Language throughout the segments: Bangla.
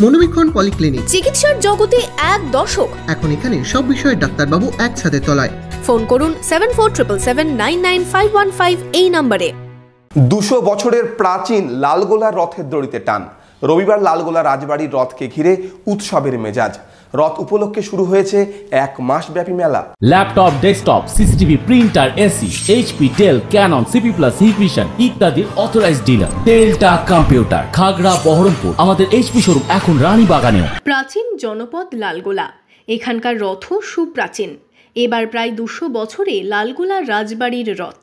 মনোবীক্ষণ পলিক্লিনিক, চিকিৎসার জগতে এক দশক। এখন এখানে সব বিষয়ে ডাক্তারবাবু একসাথে তলায়। ফোন করুন 7477999515 এই নম্বরে। 200 বছরের প্রাচীন লালগোলার রথের দড়িতে টান। রবিবার লালগোলা রাজবাড়ির রথকে ঘিরে উৎসবের মেজাজ। রথ উপলক্ষে শুরু হয়েছে এক মাসব্যাপী মেলা। Laptop, desktop, CCTV, printer, AC, HP, Dell, Canon, CP Plus, Hikvision ইত্যাদির অথরাইজড ডিলার টেলটা কম্পিউটার, খাগড়া, বহরমপুর। আমাদের এইচপি শোরুম এখন রানীবাগানে। প্রাচীন জনপদ লালগোলা, এখানকার রথও সুপ্রাচীন। এবার প্রায় 200 বছরে লালগোলা রাজবাড়ির রথ।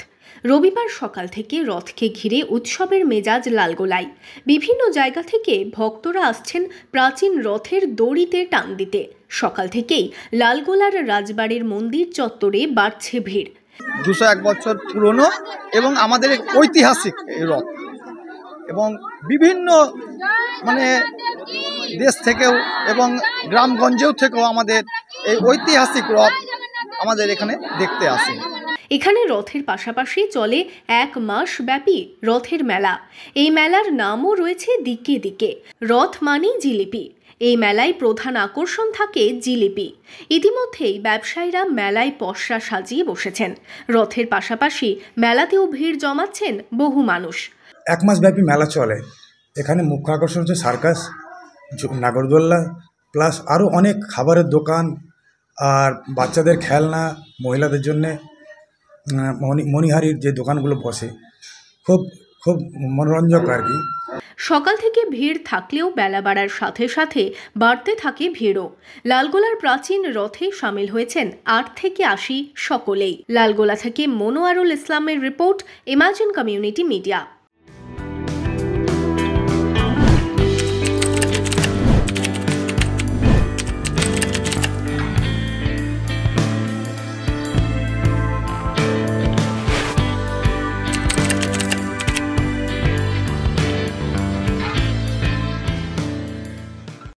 রবিবার সকাল থেকে রথকে ঘিরে উৎসবের মেজাজ লালগোলায়। বিভিন্ন জায়গা থেকে ভক্তরা আসছেন প্রাচীন রথের দড়িতে টান দিতে। সকাল থেকেই লালগোলার রাজবাড়ির মন্দির চত্বরে বাড়ছে ভিড়। 201 বছর পুরনো এবং আমাদের ঐতিহাসিক এই রথ, এবং বিভিন্ন দেশ থেকেও এবং গ্রামগঞ্জেও থেকেও আমাদের এই ঐতিহাসিক রথ আমাদের এখানে দেখতে আসে। এখানে রথের পাশাপাশি চলে 1 মাস ব্যাপী রথের মেলা। এই মেলার নামও রয়েছে দিকে দিকে। রথ মানেই জিলিপি। এই মেলায় প্রধান আকর্ষণ থাকে জিলিপি। ইতিমধ্যেই ব্যবসায়ীরা মেলায় পসরা সাজিয়ে বসেছেন। রথের পাশাপাশি মেলাতেও ভিড় জমাচ্ছেন বহু মানুষ। 1 মাস ব্যাপী মেলা চলে। এখানে মুখ্য আকর্ষণ হচ্ছে সার্কাস, নাগরদোল্লা, প্লাস আরও অনেক খাবারের দোকান, আর বাচ্চাদের খেলনা, মহিলাদের জন্যে মণিহারির যে দোকানগুলো বসে, খুব খুব মনোরঞ্জক আর কি। সকাল থেকে ভিড় থাকলেও বেলা বাড়ার সাথে সাথে বাড়তে থাকে ভিড়ও। লালগোলার প্রাচীন রথে সামিল হয়েছেন 8 থেকে 80 সকলেই। লালগোলা থেকে মনোয়ারুল ইসলামের রিপোর্ট, ইমাজিন কমিউনিটি মিডিয়া।